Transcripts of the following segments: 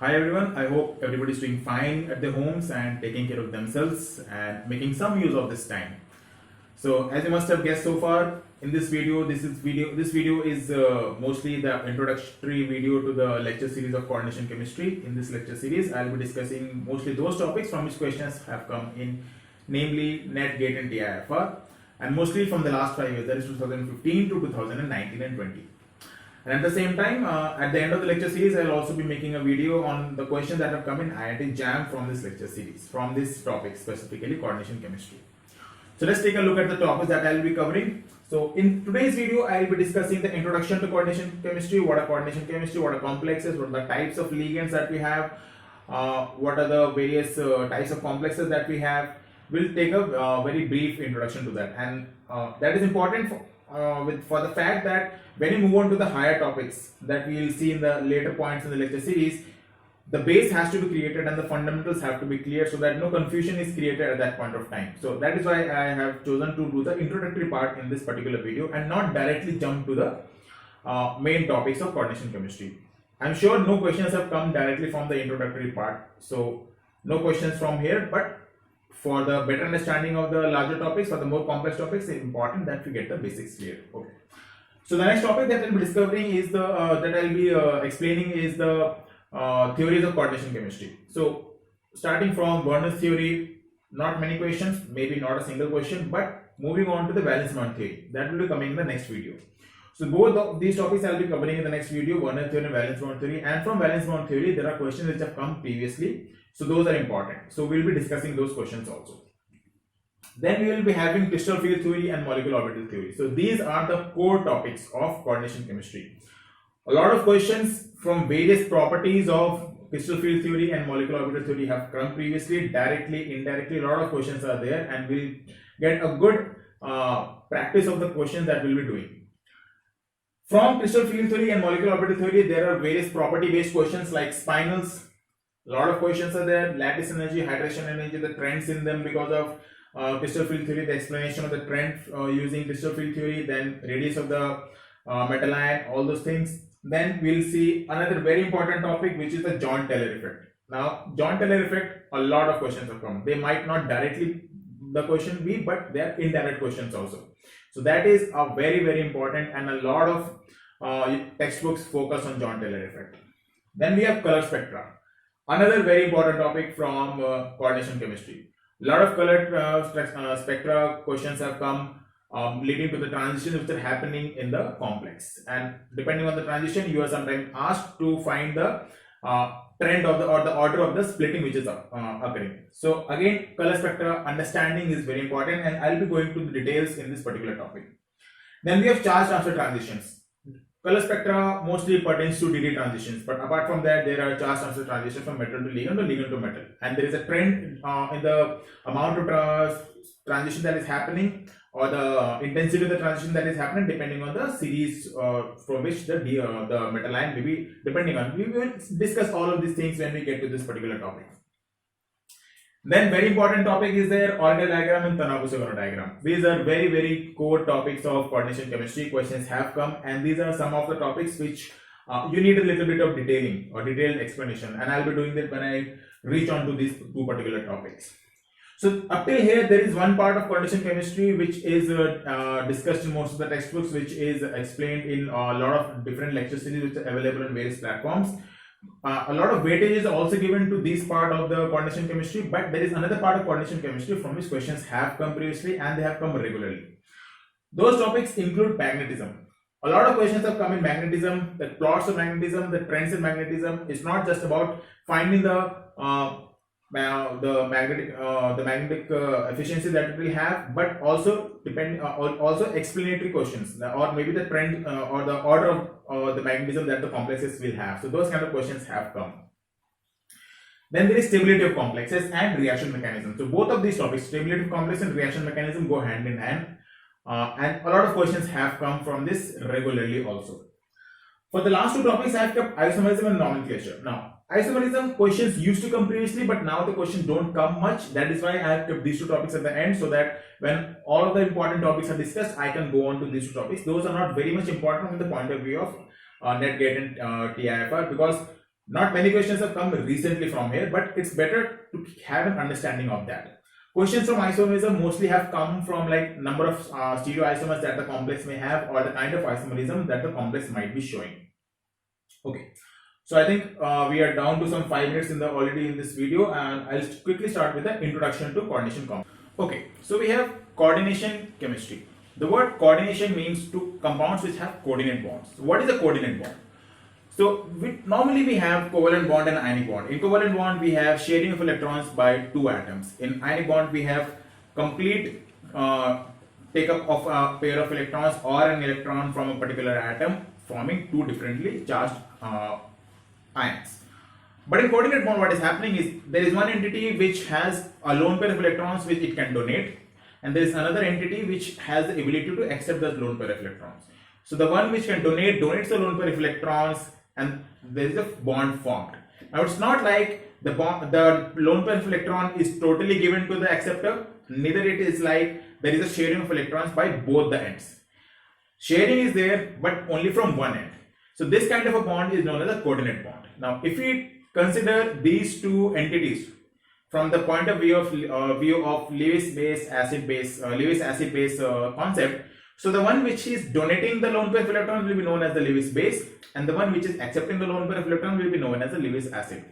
Hi everyone, I hope everybody's doing fine at their homes and taking care of themselves and making some use of this time. So as you must have guessed so far in this video, this video is mostly the introductory video to the lecture series of coordination chemistry. In this lecture series, I'll be discussing mostly those topics from which questions have come in, namely NET, GATE and TIFR, and mostly from the last 5 years, that is 2015 to 2019 and 20. And at the same time, at the end of the lecture series, I'll also be making a video on the questions that have come in IIT JAM from this lecture series, from this topic, specifically coordination chemistry. So let's take a look at the topics that I'll be covering. So in today's video, I'll be discussing the introduction to coordination chemistry, what are coordination chemistry, what are complexes, what are the types of ligands that we have, what are the various types of complexes that we have. We'll take a very brief introduction to that, and that is important for the fact that when you move on to the higher topics that we will see in the later points in the lecture series, the base has to be created and the fundamentals have to be clear so that no confusion is created at that point of time. So that is why I have chosen to do the introductory part in this particular video and not directly jump to the main topics of coordination chemistry. I'm sure no questions have come directly from the introductory part, so no questions from here, but for the better understanding of the larger topics, for the more complex topics, it's important that we get the basics clear. Okay. So the next topic that I'll be discovering is explaining is the theories of coordination chemistry. So starting from Werner's theory, not many questions, maybe not a single question, but moving on to the valence bond theory, that will be coming in the next video. So both of these topics I'll be covering in the next video, Werner theory and valence bond theory. And from valence bond theory, there are questions which have come previously, so those are important. So we'll be discussing those questions also. Then we will be having crystal field theory and molecular orbital theory. So these are the core topics of coordination chemistry. A lot of questions from various properties of crystal field theory and molecular orbital theory have come previously, directly, indirectly. A lot of questions are there, and we'll get a good practice of the questions that we'll be doing. From crystal field theory and molecular orbital theory, there are various property-based questions like spinels. A lot of questions are there, lattice energy, hydration energy, the trends in them because of crystal field theory, the explanation of the trend using crystal field theory, then radius of the metal ion, all those things. Then we'll see another very important topic, which is the Jahn-Teller effect. Now, Jahn-Teller effect, a lot of questions have come. They might not directly the question be, but they are indirect questions also. So that is a very, very important, and a lot of textbooks focus on Jahn-Teller effect. Then we have color spectra. Another very important topic from coordination chemistry. A lot of color spectra questions have come leading to the transitions which are happening in the complex. And depending on the transition, you are sometimes asked to find the trend of the order of the splitting which is occurring. So again, color spectra understanding is very important, and I'll be going to the details in this particular topic. Then we have charge transfer transitions. Color spectra mostly pertains to DD transitions, but apart from that, there are charge transfer transitions from metal to ligand or ligand to metal, and there is a trend in the amount of transition that is happening or the intensity of the transition that is happening depending on the series from which the metal ion may be depending on. We will discuss all of these things when we get to this particular topic. Then very important topic is their organelle diagram and Tanaka-Sagano diagram. These are very, very core topics of coordination chemistry. Questions have come, and these are some of the topics which you need a little bit of detailing or detailed explanation, and I'll be doing that when I reach on to these two particular topics. So up till here, there is one part of coordination chemistry which is discussed in most of the textbooks, which is explained in a lot of different lecture series which are available on various platforms. A lot of weightage is also given to this part of the coordination chemistry, but there is another part of coordination chemistry from which questions have come previously and they have come regularly. Those topics include magnetism. A lot of questions have come in magnetism, the plots of magnetism, the trends in magnetism. It's not just about finding the magnetic efficiency that it will have, but also also explanatory questions, or maybe the trend or the order of the magnetism that the complexes will have. So those kind of questions have come. Then there is stability of complexes and reaction mechanism. So both of these topics, stability of complex and reaction mechanism, go hand in hand, and a lot of questions have come from this regularly also. For the last two topics, I have kept isomerism and nomenclature. Now, isomerism questions used to come previously, but now the questions don't come much. That is why I have kept these two topics at the end, so that when all of the important topics are discussed, I can go on to these two topics. Those are not very much important from the point of view of NET, GATE and TIFR, because Not many questions have come recently from here, but it's better to have an understanding of that. Questions from isomerism mostly have come from like number of stereoisomers that the complex may have, or the kind of isomerism that the complex might be showing. Okay, so I think we are down to some 5 minutes in the already in this video, and I'll quickly start with the introduction to coordination compounds. Okay, so we have coordination chemistry. The word coordination means to compounds which have coordinate bonds. So what is a coordinate bond? So normally we have covalent bond and ionic bond. In covalent bond we have sharing of electrons by two atoms. In ionic bond we have complete take up of a pair of electrons or an electron from a particular atom, forming two differently charged ions. But in coordinate bond what is happening is there is one entity which has a lone pair of electrons which it can donate, and there is another entity which has the ability to accept the lone pair of electrons. So the one which can donates the lone pair of electrons, and there is a bond formed. Now it's not like the lone pair of electron is totally given to the acceptor. Neither it is like there is a sharing of electrons by both the ends. Sharing is there, but only from one end. So this kind of a bond is known as a coordinate bond. Now if we consider these two entities from the point of view of Lewis acid base concept, so the one which is donating the lone pair of electrons will be known as the Lewis base, and the one which is accepting the lone pair of electrons will be known as the Lewis acid.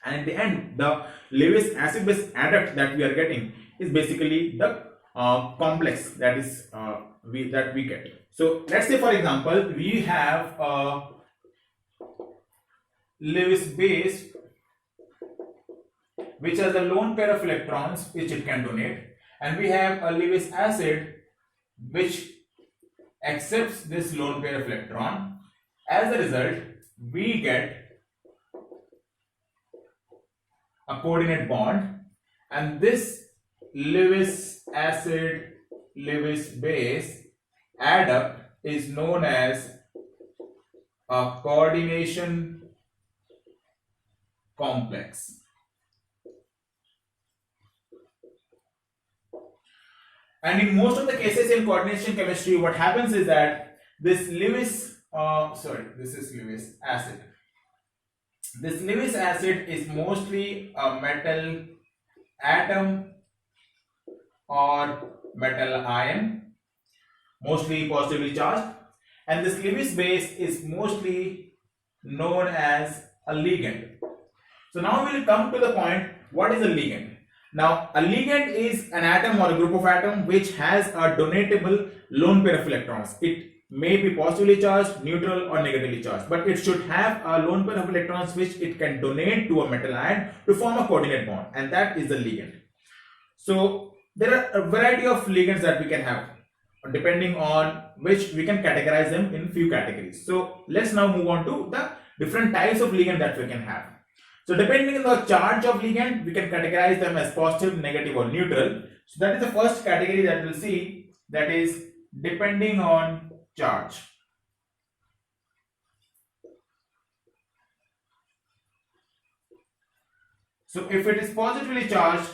And at the end, the Lewis acid base adduct that we are getting is basically the complex that is that we get. So let's say for example we have a Lewis base which has a lone pair of electrons which it can donate, and we have a Lewis acid which accepts this lone pair of electron. As a result, we get a coordinate bond, and this Lewis acid Lewis base adduct is known as a coordination complex. And in most of the cases in coordination chemistry, what happens is that this Lewis acid. This Lewis acid is mostly a metal atom or metal ion, mostly positively charged, and this Lewis base is mostly known as a ligand. So now we will come to the point, what is a ligand? Now, a ligand is an atom or a group of atoms which has a donatable lone pair of electrons. It may be positively charged, neutral or negatively charged, but it should have a lone pair of electrons which it can donate to a metal ion to form a coordinate bond, and that is the ligand. So there are a variety of ligands that we can have, depending on which we can categorize them in few categories. So let's now move on to the different types of ligand that we can have. So depending on the charge of ligand, we can categorize them as positive, negative or neutral. So that is the first category that we'll see, that is depending on charge. So if it is positively charged,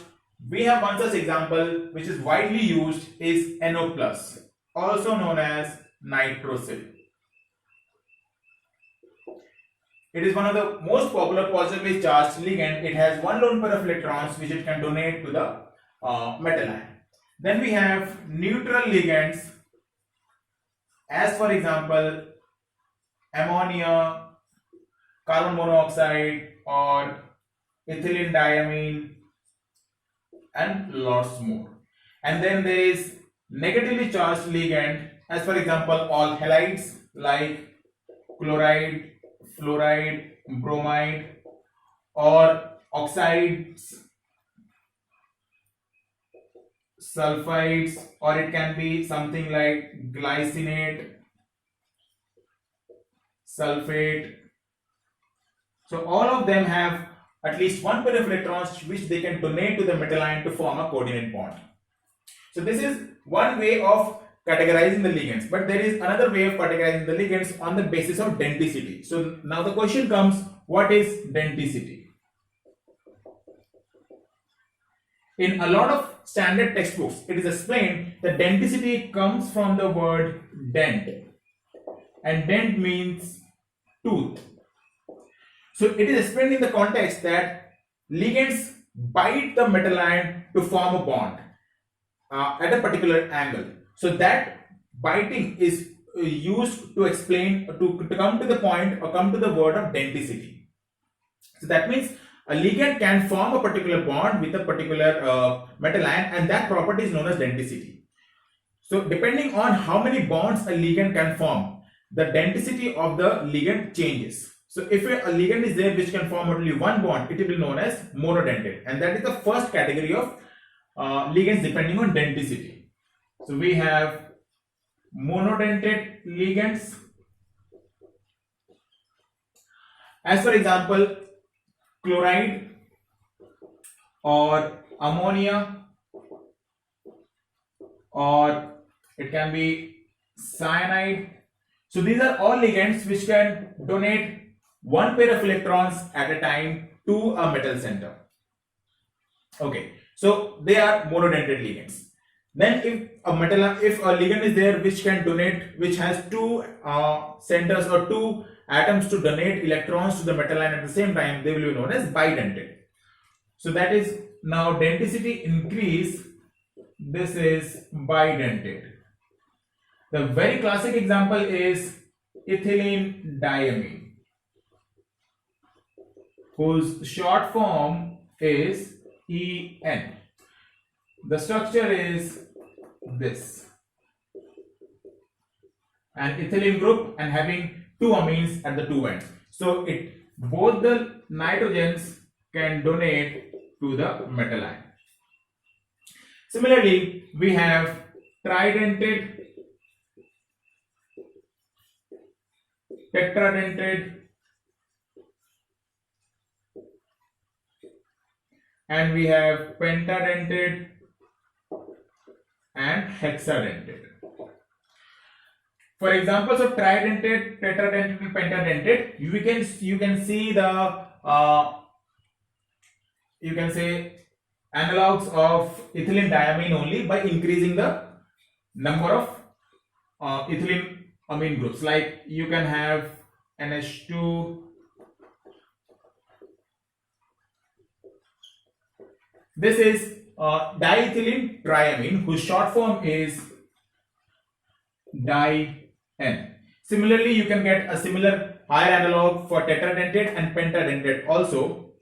we have one such example which is widely used is NO+, also known as nitrosyl. It is one of the most popular positively charged ligand. It has one lone pair of electrons which it can donate to the metal ion. Then we have neutral ligands, as for example ammonia, carbon monoxide or ethylene diamine, and lots more. And then there is negatively charged ligand, as for example all halides like chloride, fluoride, bromide, or oxides, sulfides, or it can be something like glycinate, sulfate. So all of them have at least one pair of electrons which they can donate to the metal ion to form a coordinate bond. So this is one way of categorizing the ligands, but there is another way of categorizing the ligands on the basis of denticity. So now the question comes, what is denticity? In a lot of standard textbooks, it is explained that denticity comes from the word dent, and dent means tooth. So it is explained in the context that ligands bite the metal ion to form a bond at a particular angle. So that biting is used to explain to come to the point or come to the word of denticity. So that means a ligand can form a particular bond with a particular metal ion, and that property is known as denticity. So depending on how many bonds a ligand can form, the denticity of the ligand changes. So if a ligand is there which can form only one bond, it will be known as monodentate, and that is the first category of ligands depending on denticity. So we have monodentate ligands. As for example, chloride or ammonia, or it can be cyanide. So these are all ligands which can donate one pair of electrons at a time to a metal center. Okay, so they are monodentate ligands. Then if a ligand is there which can donate, which has two centers or two atoms to donate electrons to the metal ion at the same time, they will be known as bidentate. So that is now denticity increase. This is bidentate. The very classic example is ethylene diamine, whose short form is EN. The structure is this, an ethylene group and having two amines at the two ends. So both the nitrogens can donate to the metal ion. Similarly, we have tridentate, tetradentate, and we have pentadentate and hexadentate. For examples of tridentate, tetradentate, and pentadentate, you can see the you can say analogs of ethylene diamine only by increasing the number of ethylene amine groups. Like you can have NH2. This is diethylene triamine, whose short form is di-N. Similarly, you can get a similar higher analog for tetradentate and pentadentate also.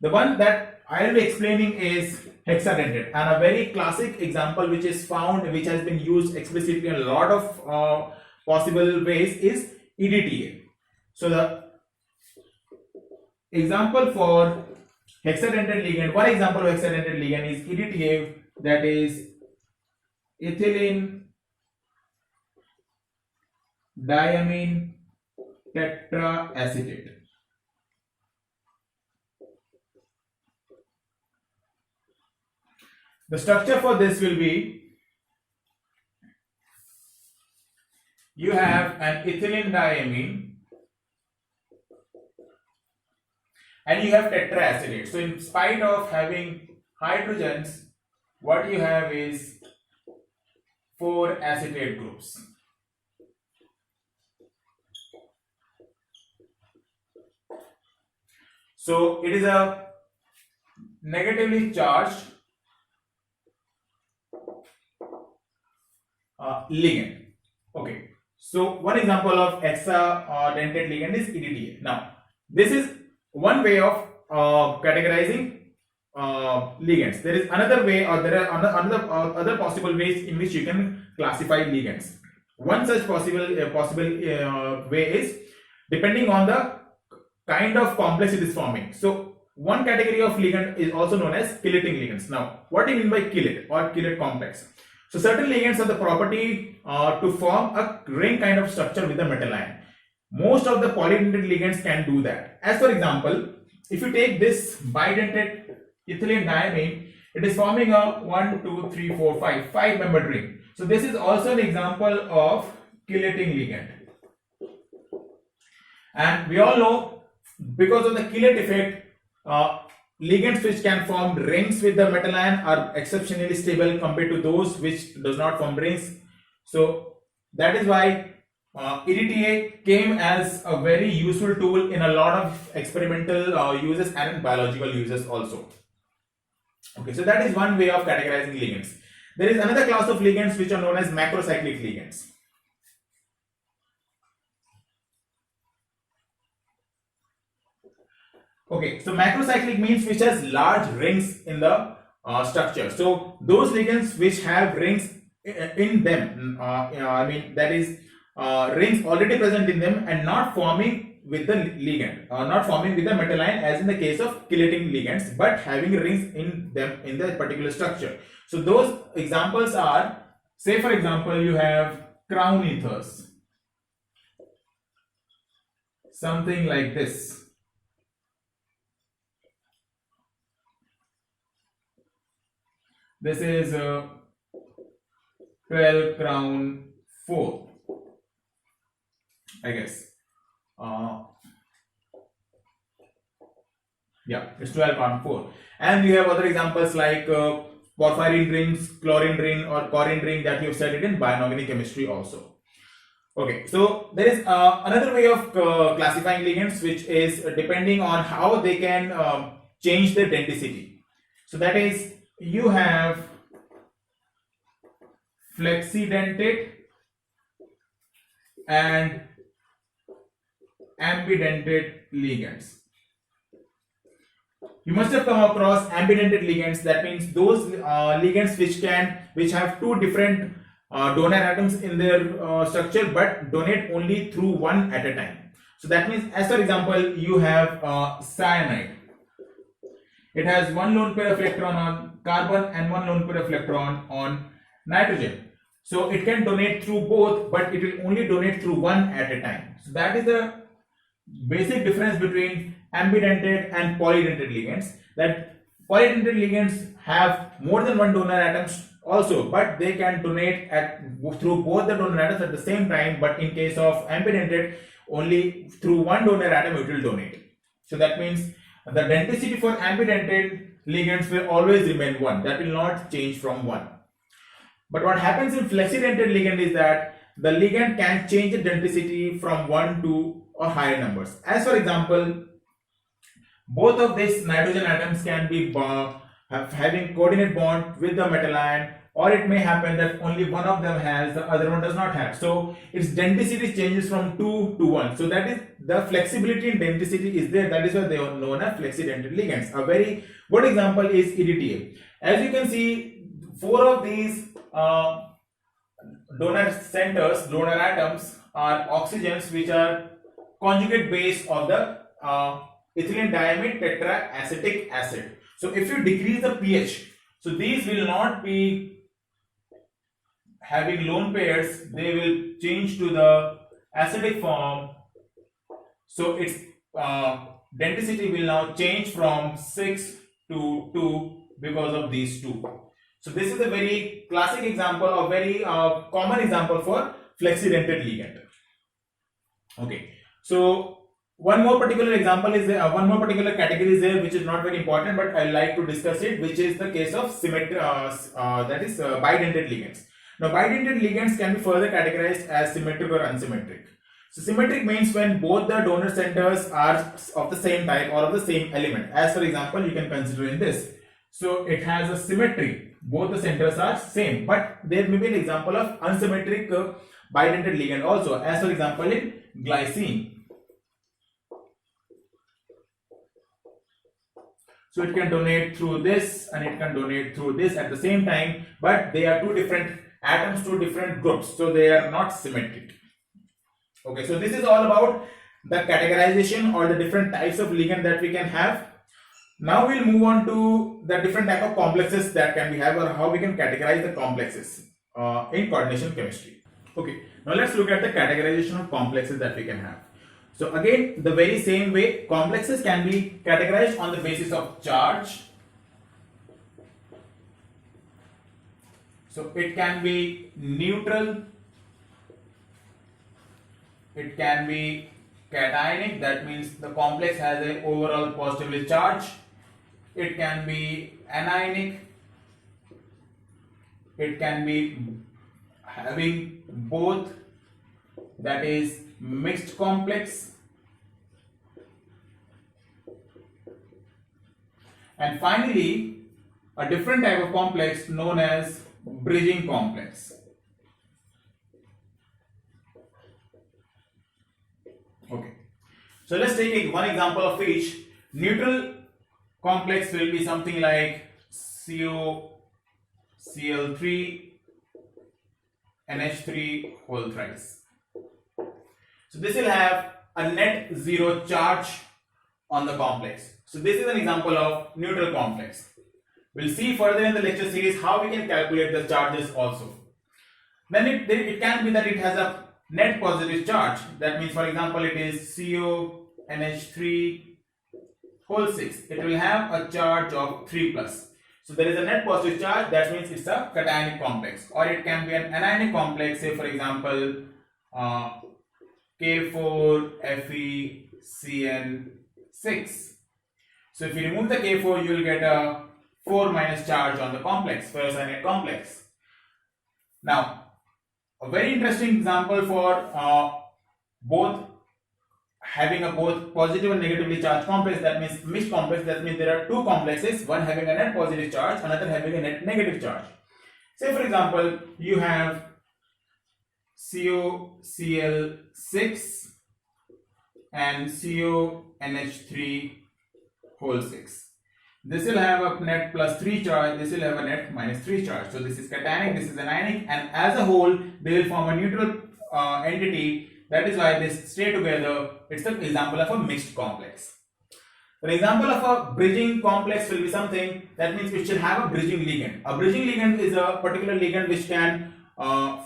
The one that I will be explaining is hexadentate, and a very classic example which is found, which has been used explicitly in a lot of possible ways, is EDTA. So the example for hexadentate ligand, one example of hexadentate ligand is EDTA, that is ethylene diamine tetraacetate. The structure for this will be, you have an ethylene diamine and you have tetraacetate. So in spite of having hydrogens, what you have is 4 acetate groups. So it is a negatively charged ligand. Okay, so one example of hexadentate ligand is EDTA. Now, this is one way of categorizing ligands. There is another way, or there are other possible ways in which you can classify ligands. One such possible way is depending on the kind of complex it is forming. So one category of ligand is also known as chelating ligands. Now, what do you mean by chelate or chelate complex? So certain ligands have the property to form a ring kind of structure with the metal ion. Most of the polydentate ligands can do that. As for example, if you take this bidentate ethylene diamine, it is forming a 1, 2, 3, 4, 5 membered ring. So this is also an example of chelating ligand. And we all know, because of the chelate effect, ligands which can form rings with the metal ion are exceptionally stable compared to those which does not form rings. So that is why EDTA came as a very useful tool in a lot of experimental uses and in biological uses also. Okay, so that is one way of categorizing ligands. There is another class of ligands which are known as macrocyclic ligands. Okay, so macrocyclic means which has large rings in the structure. So those ligands which have rings in them, I mean that is rings already present in them and not forming with the ligand, not forming with the metal ion as in the case of chelating ligands, but having rings in them in the particular structure. So those examples are, say for example, you have crown ethers, something like this. This is 12 crown 4, I guess. Yeah, it's 12 crown 4. And we have other examples like porphyrin rings, chlorine ring, or corine ring that you've studied in bioinorganic chemistry also. Okay, so there is another way of classifying ligands, which is depending on how they can change their denticity. So that is, you have flexidentate and ambidentate ligands. You must have come across ambidentate ligands. That means those ligands which have two different donor atoms in their structure, but donate only through one at a time. So that means, as for example, you have cyanide. It has one lone pair of electron on carbon and one lone pair of electron on nitrogen. So it can donate through both, but it will only donate through one at a time. So that is the basic difference between ambidentate and polydentate ligands. That polydentate ligands have more than one donor atoms also, but they can donate through both the donor atoms at the same time. But in case of ambidentate, only through one donor atom it will donate. So that means the denticity for ambidentate ligands will always remain 1. That will not change from 1. But what happens in flexidentate ligand is that the ligand can change the denticity from 1 to or higher numbers. As for example, both of these nitrogen atoms can be having coordinate bond with the metal ion, or it may happen that only one of them has, the other one does not have. So its denticity changes from 2 to 1. So that is, the flexibility in denticity is there. That is why they are known as flexidentate ligands. A very good example is EDTA. As you can see, 4 of these donor centers, donor atoms, are oxygens which are conjugate base of the ethylene diamine tetraacetic acid. So if you decrease the pH, so these will not be having lone pairs, they will change to the acidic form. So its denticity will now change from 6 to 2 because of these two. So this is a very classic example, or very common example for flexidentate ligand. Okay, so one more particular example is there, one more particular category is there which is not very important, but I like to discuss it, which is the case of bidentate ligands. Now bidentate ligands can be further categorized as symmetric or unsymmetric. So symmetric means when both the donor centers are of the same type or of the same element. As for example, you can consider in this. So it has a symmetry. Both the centers are same, but there may be an example of unsymmetric bidentate ligand also. As for example, in glycine. So it can donate through this and it can donate through this at the same time, but they are two different atoms, two different groups, so they are not symmetric. Okay, so this is all about the categorization or the different types of ligand that we can have. Now we'll move on to the different type of complexes that can we have, or how we can categorize the complexes in coordination chemistry. Okay, now let's look at the categorization of complexes that we can have. So again, the very same way, complexes can be categorized on the basis of charge. So it can be neutral, it can be cationic, that means the complex has an overall positively charge. It can be anionic, it can be having both that is mixed complex. And finally, a different type of complex known as bridging complex. Okay. So let's take one example of each. Neutral complex will be something like COCl3 NH3 whole thrice. So this will have a net zero charge on the complex. So this is an example of neutral complex. We'll see further in the lecture series how we can calculate the charges also. Then it can be that it has a net positive charge. That means, for example, it is CONH3 whole 6. It will have a charge of 3 plus. So there is a net positive charge. That means it's a cationic complex, or it can be an anionic complex. Say for example, K4FeCN6. So if you remove the K4, you will get a 4 minus charge on the complex, ferrocyanide complex. Now, a very interesting example for both having a both positive and negatively charged complex, that means mixed complex. That means there are two complexes, one having a net positive charge, another having a net negative charge. Say for example, you have COCl6 and CONH3 whole 6. This will have a net plus 3 charge, this will have a net minus 3 charge. So this is cationic, this is anionic, and as a whole they will form a neutral entity. That is why they stay together. It's an example of a mixed complex. An example of a bridging complex will be something that means which should have a bridging ligand. A bridging ligand is a particular ligand which can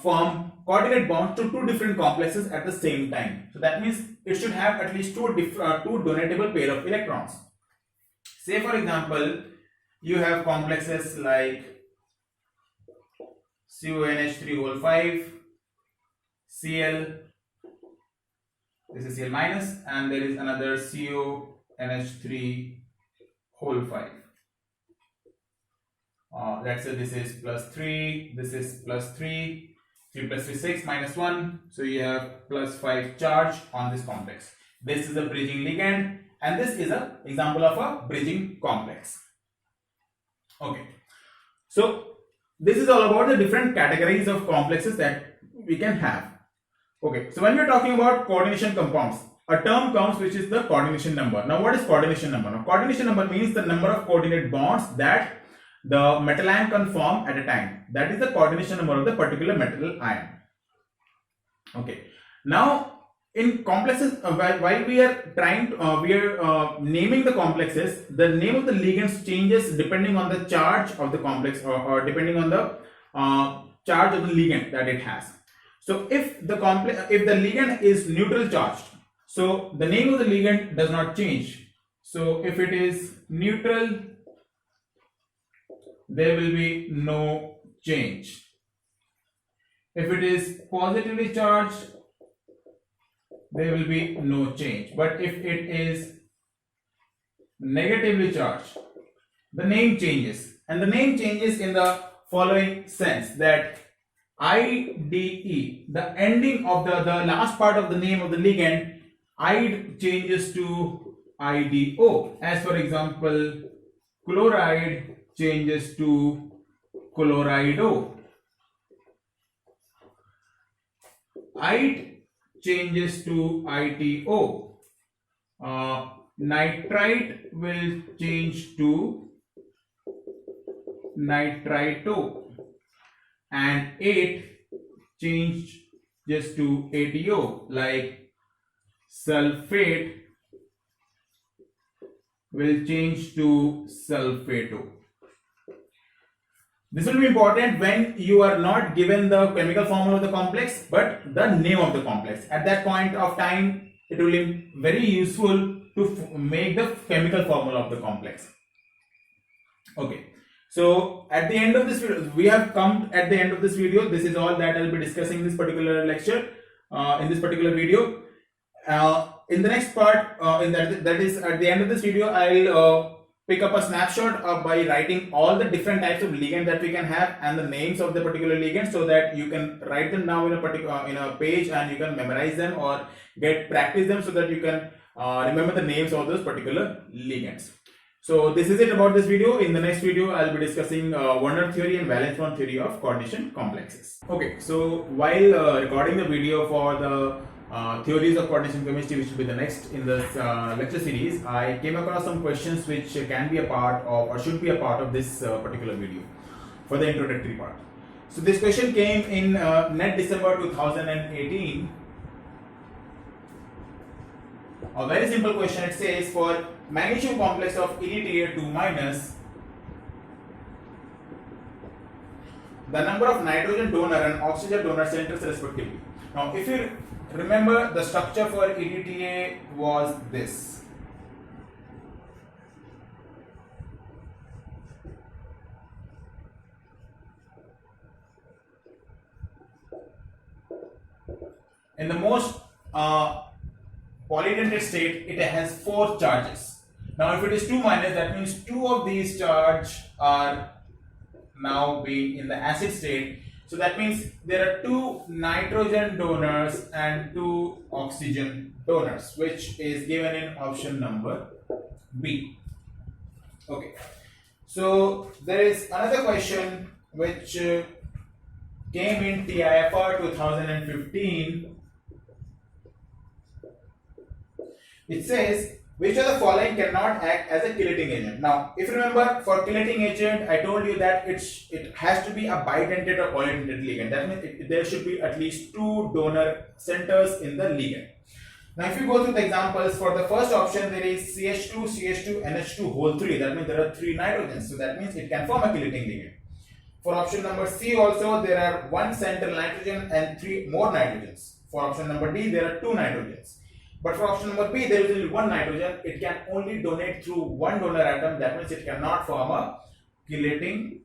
form coordinate bonds to two different complexes at the same time. So that means it should have at least two donatable pair of electrons. Say for example, you have complexes like CONH3 whole 5, Cl, this is Cl minus, and there is another CONH3 whole 5. Let's say this is plus 3, this is plus 3, 3 plus 3 6 minus 1. So you have plus 5 charge on this complex. This is a bridging ligand, and this is an example of a bridging complex. Okay, so this is all about the different categories of complexes that we can have. Okay, so when we are talking about coordination compounds, a term comes which is the coordination number. Now what is coordination number? Now coordination number means the number of coordinate bonds that the metal ion can form at a time. That is the coordination number of the particular metal ion. Okay, now in complexes, while we are trying to, naming the complexes, the name of the ligands changes depending on the charge of the complex, or depending on the charge of the ligand that it has. So if the ligand is neutral charged, so the name of the ligand does not change. So if it is neutral, there will be no change. If it is positively charged, there will be no change. But if it is negatively charged, the name changes, and the name changes in the following sense, that IDE, the ending of the last part of the name of the ligand, IDE changes to IDO. As for example, chloride changes to chlorido. IDE changes to ITO. Nitrite will change to nitrito, and 8 changes to ATO, like sulfate will change to sulfato. This will be important when you are not given the chemical formula of the complex but the name of the complex. At that point of time, it will be very useful to make the chemical formula of the complex. Okay, so at the end of this video, we have come at the end of this video. This is all that I will be discussing in this particular lecture, in this particular video. In the next part, that is at the end of this video, I will pick up a snapshot by writing all the different types of ligand that we can have and the names of the particular ligand, so that you can write them down in a particular in a page and you can memorize them or get practice them, so that you can remember the names of those particular ligands. So this is it about this video. In the next video, I'll be discussing Werner theory and valence bond theory of coordination complexes. Okay, so while recording the video for the theories of coordination chemistry, which will be the next in this lecture series, I came across some questions which can be a part of or should be a part of this particular video for the introductory part. So this question came in net December 2018. A very simple question. It says for magnesium complex of EDTA2 minus, the number of nitrogen donor and oxygen donor centers respectively. Now if you remember, the structure for EDTA was this. In the most polydentate state, it has 4 charges. Now if it is 2 minus, that means 2 of these charges are now being in the acid state. So that means there are 2 nitrogen donors and 2 oxygen donors, which is given in option number B. Okay. So there is another question which came in TIFR 2015. It says, which of the following cannot act as a chelating agent? Now, if you remember, for chelating agent, I told you that it has to be a bidentate or polydentate ligand. That means there should be at least 2 donor centers in the ligand. Now, if you go through the examples, for the first option, there is CH2, CH2, NH2 whole 3. That means there are 3 nitrogens. So that means it can form a chelating ligand. For option number C also, there are 1 central nitrogen and 3 more nitrogens. For option number D, there are 2 nitrogens. But for option number B, there is only 1 nitrogen. It can only donate through 1 donor atom. That means it cannot form a chelating.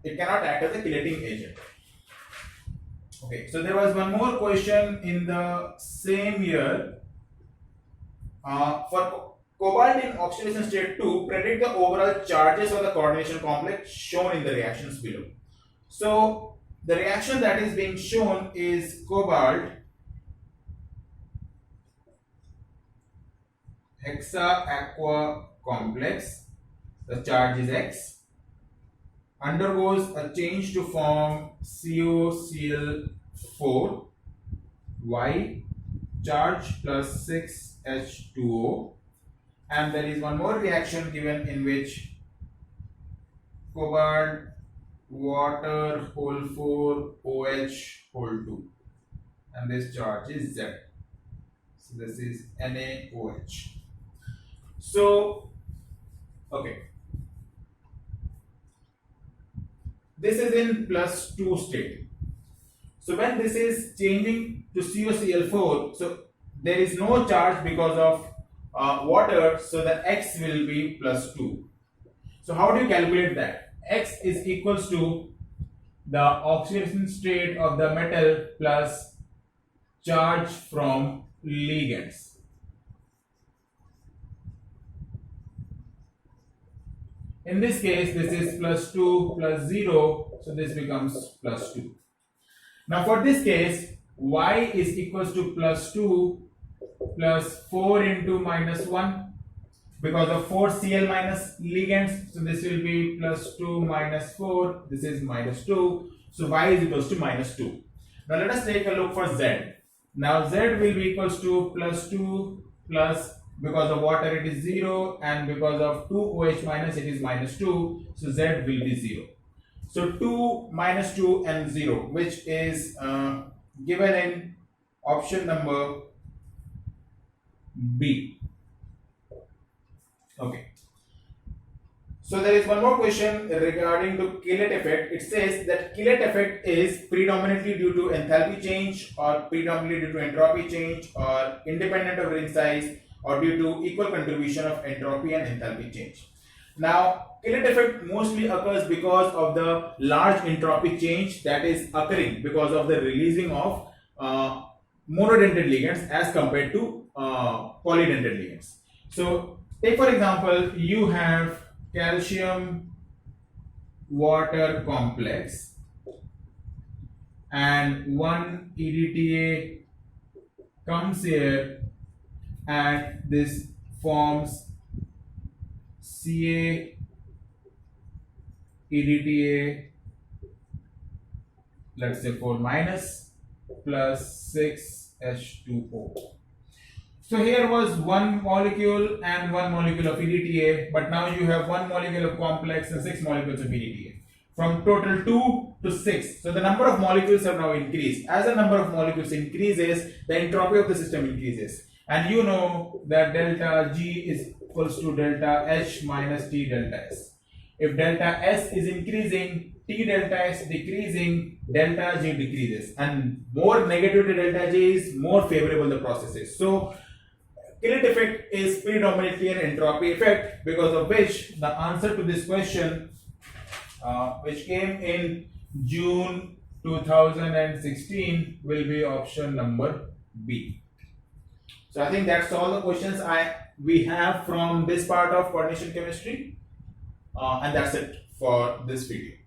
It cannot act as a chelating agent. Okay, so there was one more question in the same year. For cobalt in oxidation state 2, predict the overall charges of the coordination complex shown in the reactions below. So the reaction that is being shown is cobalt hexa aqua complex, the charge is X, undergoes a change to form COCl4 Y, charge plus 6H2O, and there is one more reaction given in which cobalt water whole 4 OH whole 2, and this charge is Z. So this is NaOH. So, okay, this is in plus 2 state. So when this is changing to COCl4, so there is no charge because of water, so the X will be plus 2. So how do you calculate that? X is equals to the oxidation state of the metal plus charge from ligands. In this case, this is plus 2 plus 0, so this becomes plus 2. Now for this case, Y is equals to plus 2 plus 4 into minus 1 because of 4 Cl minus ligands. So this will be plus 2 minus 4, this is minus 2. So Y is equals to minus 2. Now let us take a look for Z. Now Z will be equals to plus 2 plus, because of water it is 0, and because of 2 OH minus it is minus 2, so Z will be 0. So 2 minus 2 and 0, which is given in option number B. Okay. So there is one more question regarding the chelate effect. It says that chelate effect is predominantly due to enthalpy change, or predominantly due to entropy change, or independent of ring size, or due to equal contribution of entropy and enthalpy change. Now, chelate effect mostly occurs because of the large entropy change that is occurring because of the releasing of monodentate ligands as compared to polydentate ligands. So Take for example, you have calcium water complex and one EDTA comes here and this forms Ca EDTA, let's say 4 minus plus 6 H2O. So here was one molecule and one molecule of EDTA, but now you have one molecule of complex and 6 molecules of EDTA. From total 2 to 6. So the number of molecules have now increased. As the number of molecules increases, the entropy of the system increases. And you know that delta G is equals to delta H minus T delta S. If delta S is increasing, T delta S decreasing, delta G decreases. And more negative to delta G is more favorable the process is. So Killian effect is predominantly an entropy effect, because of which the answer to this question, which came in June 2016, will be option number B. So I think that's all the questions we have from this part of coordination chemistry, and that's it for this video.